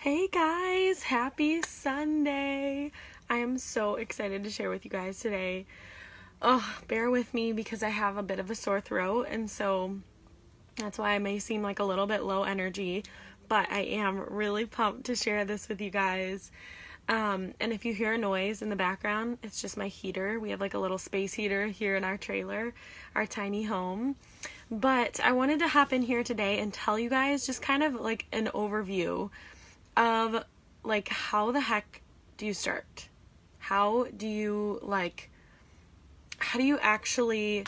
Hey guys, happy Sunday. I am so excited to share with you guys today. Oh, bear with me because I have a bit of a sore throat, and so that's why I may seem like a little bit low energy, but I am really pumped to share this with you guys. And if you hear a noise in the background, it's just my heater. We have like a little space heater here in our trailer, our tiny home. But I wanted to hop in here today and tell you guys just kind of like an overview of like how the heck do you start? How do you actually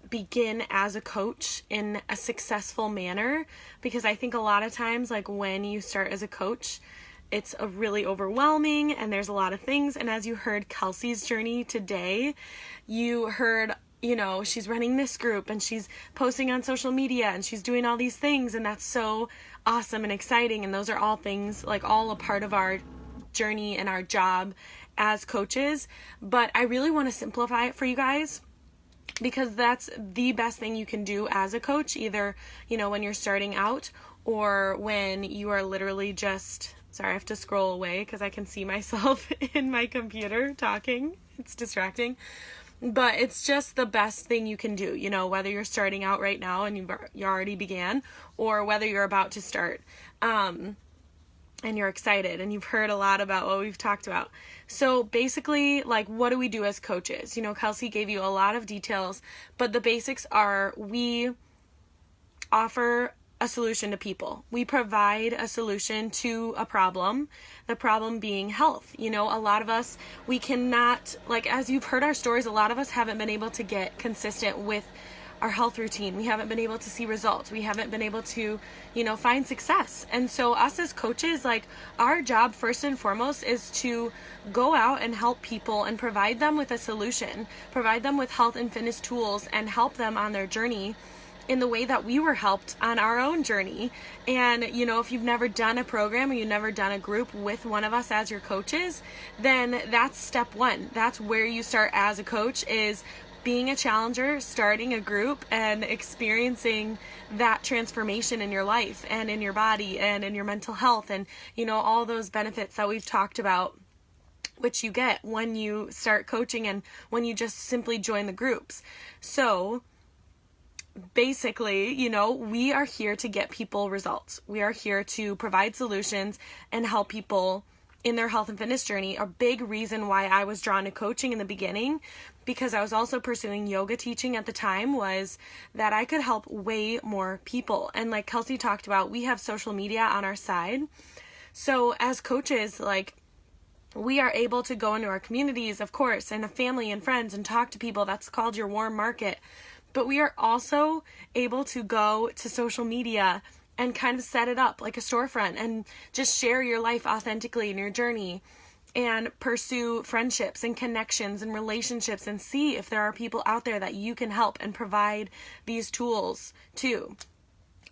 begin as a coach in a successful manner? Because I think a lot of times, like when you start as a coach, it's a really overwhelming and there's a lot of things. And as you heard Kelsey's journey today, you heard, she's running this group and she's posting on social media and she's doing all these things, and that's so awesome and exciting. And those are all things, like all a part of our journey and our job as coaches. But I really want to simplify it for you guys, because that's the best thing you can do as a coach, either, when you're starting out or when you are literally just, sorry, I have to scroll away because I can see myself in my computer talking. It's distracting. But it's just the best thing you can do, whether you're starting out right now and you already began, or whether you're about to start and you're excited and you've heard a lot about what we've talked about. So basically, like, what do we do as coaches? Kelsey gave you a lot of details, but the basics are we offer a solution to people. We provide a solution to a problem, the problem being health. A lot of us, we cannot, like, as you've heard our stories, a lot of us haven't been able to get consistent with our health routine. We haven't been able to see results. We haven't been able to, find success. And so us as coaches, like, our job first and foremost is to go out and help people and provide them with a solution, provide them with health and fitness tools, and help them on their journey in the way that we were helped on our own journey. And, if you've never done a program or you've never done a group with one of us as your coaches, then that's step one. That's where you start as a coach, is being a challenger, starting a group, and experiencing that transformation in your life and in your body and in your mental health and, all those benefits that we've talked about, which you get when you start coaching and when you just simply join the groups. So basically, we are here to get people results. We are here to provide solutions and help people in their health and fitness journey. A big reason why I was drawn to coaching in the beginning, because I was also pursuing yoga teaching at the time, was that I could help way more people. And like Kelsey talked about, we have social media on our side. So as coaches, like, we are able to go into our communities, of course, and a family and friends and talk to people. That's called your warm market. But we are also able to go to social media and kind of set it up like a storefront and just share your life authentically in your journey and pursue friendships and connections and relationships and see if there are people out there that you can help and provide these tools to.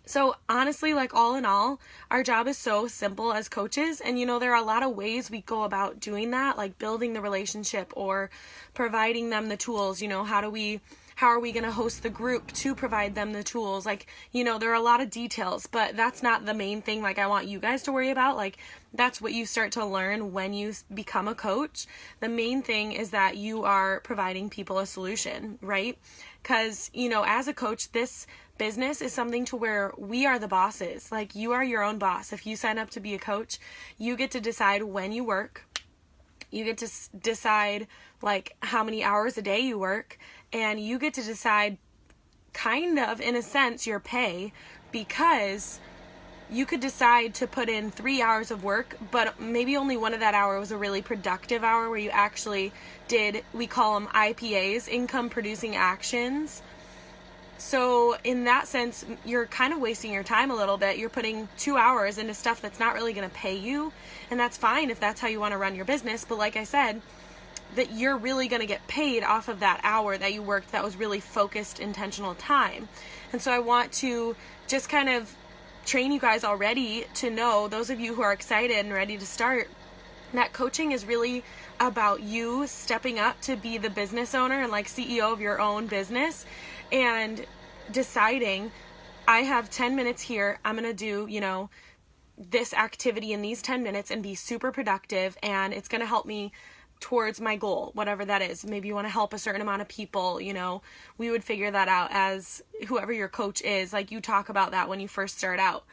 So honestly, like, all in all, our job is so simple as coaches. And, there are a lot of ways we go about doing that, like building the relationship or providing them the tools. How are we going to host the group to provide them the tools? Like, there are a lot of details, but that's not the main thing. Like, I want you guys to worry about. Like, that's what you start to learn when you become a coach. The main thing is that you are providing people a solution, right? Because, as a coach, this business is something to where we are the bosses. Like, you are your own boss. If you sign up to be a coach, you get to decide when you work. You get to decide, like, how many hours a day you work. And you get to decide, kind of, in a sense, your pay, because you could decide to put in 3 hours of work, but maybe only one of that hour was a really productive hour where you actually did, we call them IPAs, income producing actions. So in that sense, you're kind of wasting your time a little bit. You're putting 2 hours into stuff that's not really going to pay you. And that's fine if that's how you want to run your business. But like I said, that you're really going to get paid off of that hour that you worked that was really focused, intentional time. And so I want to just kind of train you guys already to know, those of you who are excited and ready to start, that coaching is really about you stepping up to be the business owner and like CEO of your own business and deciding, I have 10 minutes here. I'm going to do, this activity in these 10 minutes and be super productive, and it's going to help me towards my goal, whatever that is. Maybe you want to help a certain amount of people, we would figure that out as whoever your coach is. Like, you talk about that when you first start out.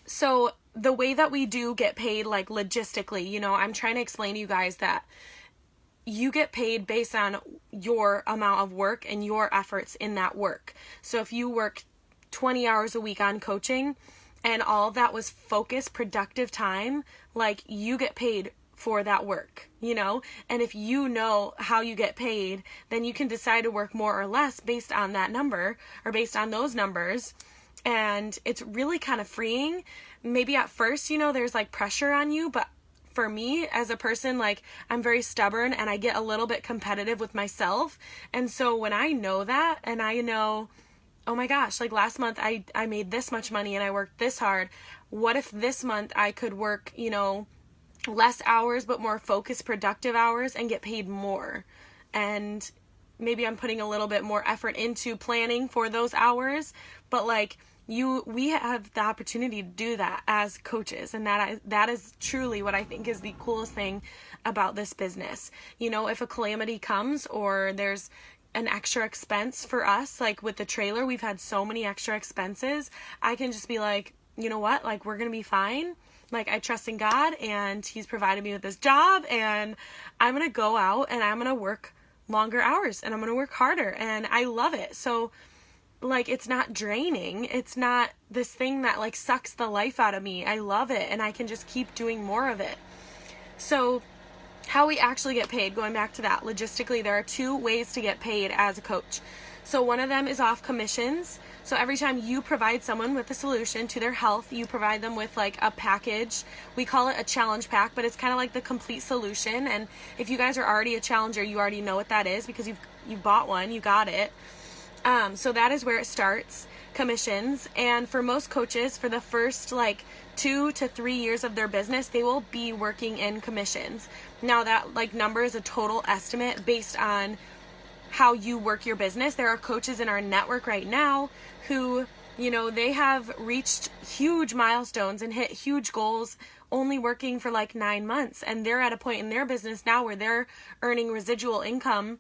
So the way that we do get paid, like logistically, I'm trying to explain to you guys that you get paid based on your amount of work and your efforts in that work. So if you work 20 hours a week on coaching and all of that was focused, productive time, like, you get paid for that work, and if you know how you get paid, then you can decide to work more or less based on that number or based on those numbers. And it's really kind of freeing. Maybe at first, there's like pressure on you, but for me as a person, like, I'm very stubborn and I get a little bit competitive with myself. And so when I know that, and I know, oh my gosh, like last month I made this much money and I worked this hard. What if this month I could work, less hours, but more focused, productive hours and get paid more? And maybe I'm putting a little bit more effort into planning for those hours, but like, we have the opportunity to do that as coaches. And that is truly what I think is the coolest thing about this business. If a calamity comes or there's an extra expense for us, like with the trailer, we've had so many extra expenses. I can just be like, you know what, like, we're going to be fine. Like, I trust in God and He's provided me with this job, and I'm going to go out and I'm going to work longer hours and I'm going to work harder, and I love it. So like, it's not draining. It's not this thing that like sucks the life out of me. I love it and I can just keep doing more of it. So how we actually get paid, going back to that, logistically, there are 2 ways to get paid as a coach. So one of them is off commissions. So every time you provide someone with a solution to their health, you provide them with like a package. We call it a challenge pack, but it's kind of like the complete solution. And if you guys are already a challenger, you already know what that is because you've bought one, you got it. So that is where it starts, commissions. And for most coaches, for the first like 2 to 3 years of their business, they will be working in commissions. Now that like number is a total estimate based on how you work your business. There are coaches in our network right now who, they have reached huge milestones and hit huge goals only working for like 9 months. And they're at a point in their business now where they're earning residual income,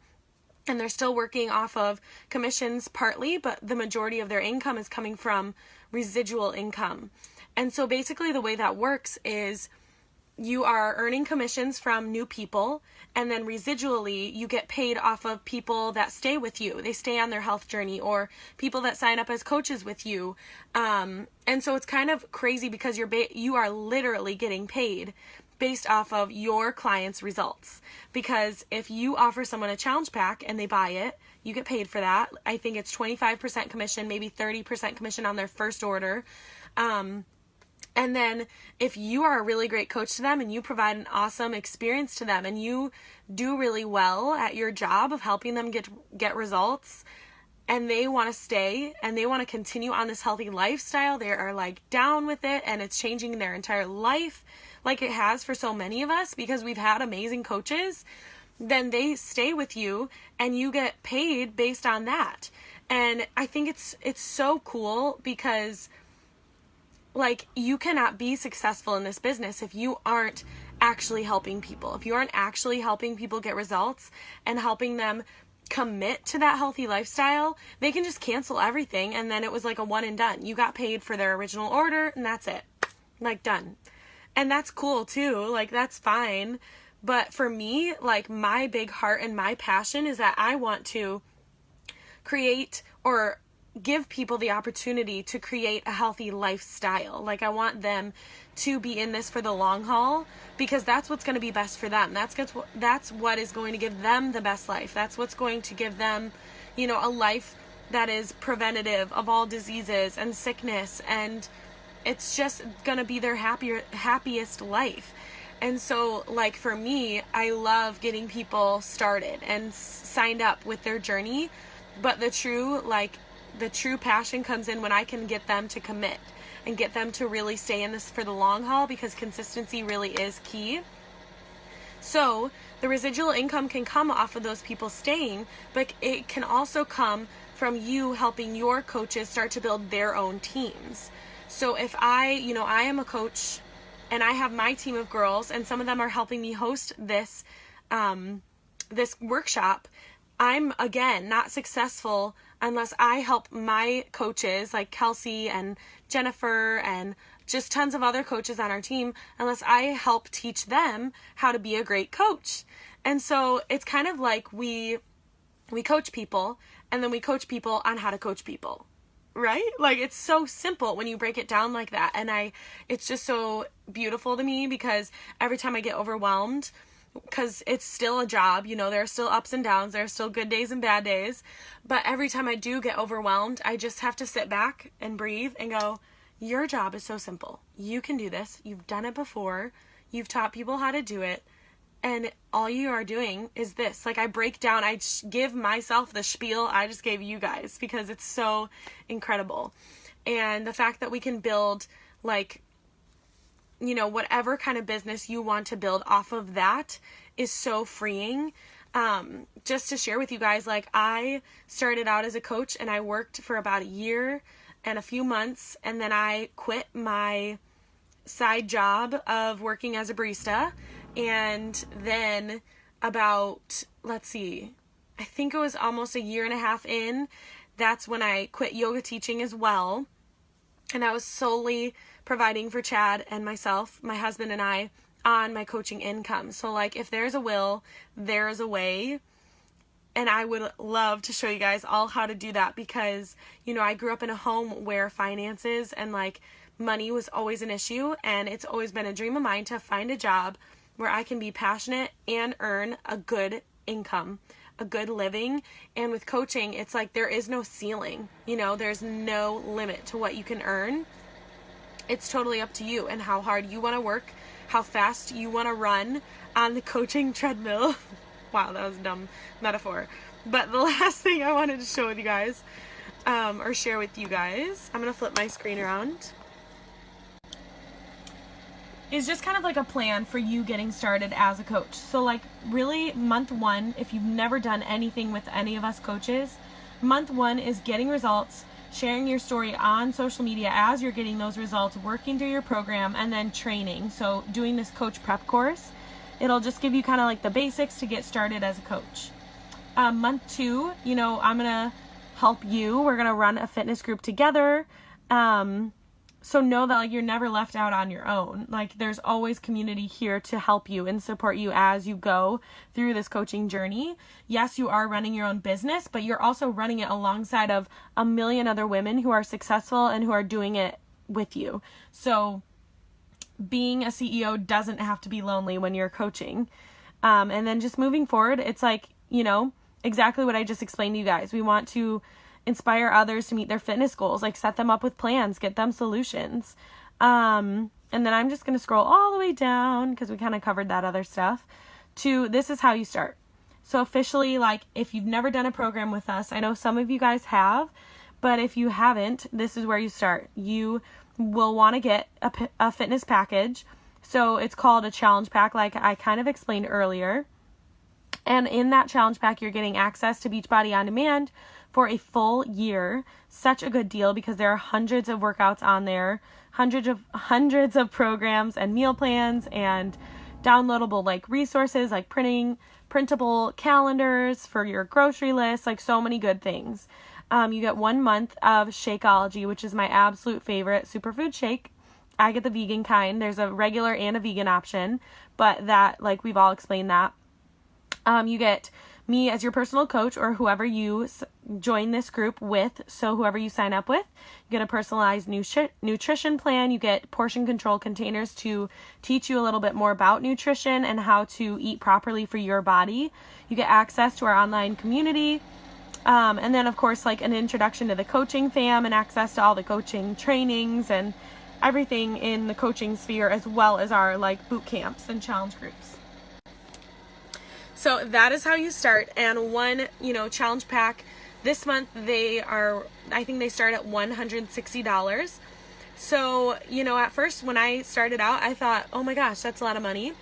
and they're still working off of commissions partly, but the majority of their income is coming from residual income. And so basically the way that works is you are earning commissions from new people, and then residually you get paid off of people that stay with you. They stay on their health journey, or people that sign up as coaches with you. And so it's kind of crazy because you are literally getting paid based off of your clients' results. Because if you offer someone a challenge pack and they buy it, you get paid for that. I think it's 25% commission, maybe 30% commission on their first order. And then if you are a really great coach to them and you provide an awesome experience to them and you do really well at your job of helping them get results, and they want to stay and they want to continue on this healthy lifestyle, they are like down with it and it's changing their entire life like it has for so many of us because we've had amazing coaches, then they stay with you and you get paid based on that. And I think it's so cool because like, you cannot be successful in this business if you aren't actually helping people. If you aren't actually helping people get results and helping them commit to that healthy lifestyle, they can just cancel everything and then it was like a one and done. You got paid for their original order and that's it. Like, done. And that's cool too. Like, that's fine. But for me, like, my big heart and my passion is that I want to create or give people the opportunity to create a healthy lifestyle. Like, I want them to be in this for the long haul because that's what's going to be best for them. That's what is going to give them the best life. That's what's going to give them, a life that is preventative of all diseases and sickness, and it's just going to be their happiest life. And so, like, for me, I love getting people started and signed up with their journey, but the true passion comes in when I can get them to commit and get them to really stay in this for the long haul because consistency really is key. So the residual income can come off of those people staying, but it can also come from you helping your coaches start to build their own teams. So if I am a coach and I have my team of girls and some of them are helping me host this this workshop, I'm, again, not successful unless I help my coaches like Kelsey and Jennifer and just tons of other coaches on our team, unless I help teach them how to be a great coach. And so it's kind of like we coach people, and then we coach people on how to coach people, right? Like, it's so simple when you break it down like that. And it's just so beautiful to me, because every time I get overwhelmed, because it's still a job, there are still ups and downs, there are still good days and bad days, but every time I do get overwhelmed, I just have to sit back and breathe and go, your job is so simple. You can do this. You've done it before. You've taught people how to do it. And all you are doing is this. Like, I break down, I give myself the spiel I just gave you guys, because it's so incredible. And the fact that we can build, like, whatever kind of business you want to build off of that is so freeing. Just to share with you guys, like, I started out as a coach and I worked for about a year and a few months, and then I quit my side job of working as a barista. And then about, I think it was almost a year and a half in, that's when I quit yoga teaching as well. And I was solely providing for Chad and myself, my husband and I, on my coaching income. So, like, if there's a will, there is a way. And I would love to show you guys all how to do that, because, I grew up in a home where finances and, like, money was always an issue. And it's always been a dream of mine to find a job where I can be passionate and earn a good income, a good living. And with coaching, it's like there is no ceiling. There's no limit to what you can earn. It's totally up to you and how hard you want to work, how fast you want to run on the coaching treadmill. Wow, that was a dumb metaphor. But the last thing I wanted to show with you guys, or share with you guys, I'm going to flip my screen around, is just kind of like a plan for you getting started as a coach. So, like, really, month one, if you've never done anything with any of us coaches, month one is getting results, sharing your story on social media as you're getting those results, working through your program, and then training. So doing this coach prep course, it'll just give you kind of like the basics to get started as a coach. Month two, I'm going to help you. We're going to run a fitness group together. So know that, like, you're never left out on your own. Like, there's always community here to help you and support you as you go through this coaching journey. Yes, you are running your own business, but you're also running it alongside of a million other women who are successful and who are doing it with you. So being a CEO doesn't have to be lonely when you're coaching. And then just moving forward, it's like, exactly what I just explained to you guys. We want to inspire others to meet their fitness goals, like set them up with plans, get them solutions. And then I'm just going to scroll all the way down, because we kind of covered that other stuff, to this is how you start. So officially, like, if you've never done a program with us, I know some of you guys have, but if you haven't, this is where you start. You will want to get a fitness package. So it's called a challenge pack, like I kind of explained earlier. And in that challenge pack, you're getting access to Beachbody On Demand for a full year. Such a good deal, because there are hundreds of workouts on there, hundreds of programs and meal plans and downloadable, like, resources, like printable calendars for your grocery list, like so many good things. You get 1 month of Shakeology, which is my absolute favorite superfood shake. I get the vegan kind. There's a regular and a vegan option, but that, like, we've all explained that. You get me as your personal coach, or whoever you join this group with. So whoever you sign up with, you get a personalized nutrition plan. You get portion control containers to teach you a little bit more about nutrition and how to eat properly for your body. You get access to our online community. And then, of course, like, an introduction to the coaching fam and access to all the coaching trainings and everything in the coaching sphere, as well as our, like, boot camps and challenge groups. So that is how you start. And one, challenge pack this month, I think they start at $160. So, at first when I started out, I thought, oh my gosh, that's a lot of money.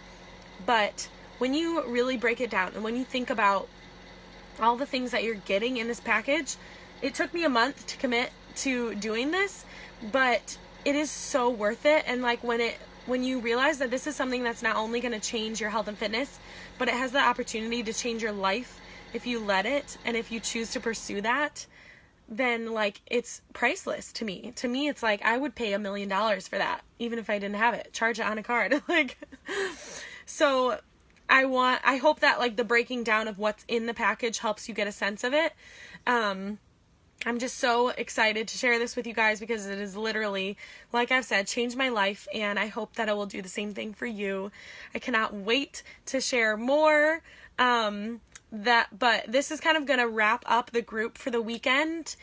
But when you really break it down and when you think about all the things that you're getting in this package, it took me a month to commit to doing this, but it is so worth it. And like when you realize that this is something that's not only going to change your health and fitness, but it has the opportunity to change your life if you let it, and if you choose to pursue that, then like it's priceless to me. To me, it's like I would pay $1 million for that, even if I didn't have it. Charge it on a card. Like, so I hope that like the breaking down of what's in the package helps you get a sense of it. I'm just so excited to share this with you guys because it is literally, like I've said, changed my life, and I hope that it will do the same thing for you. I cannot wait to share more. But this is kind of going to wrap up the group for the weekend.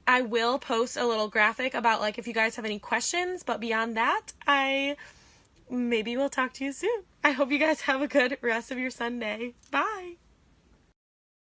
I will post a little graphic about like if you guys have any questions, but beyond that, maybe we'll talk to you soon. I hope you guys have a good rest of your Sunday. Bye.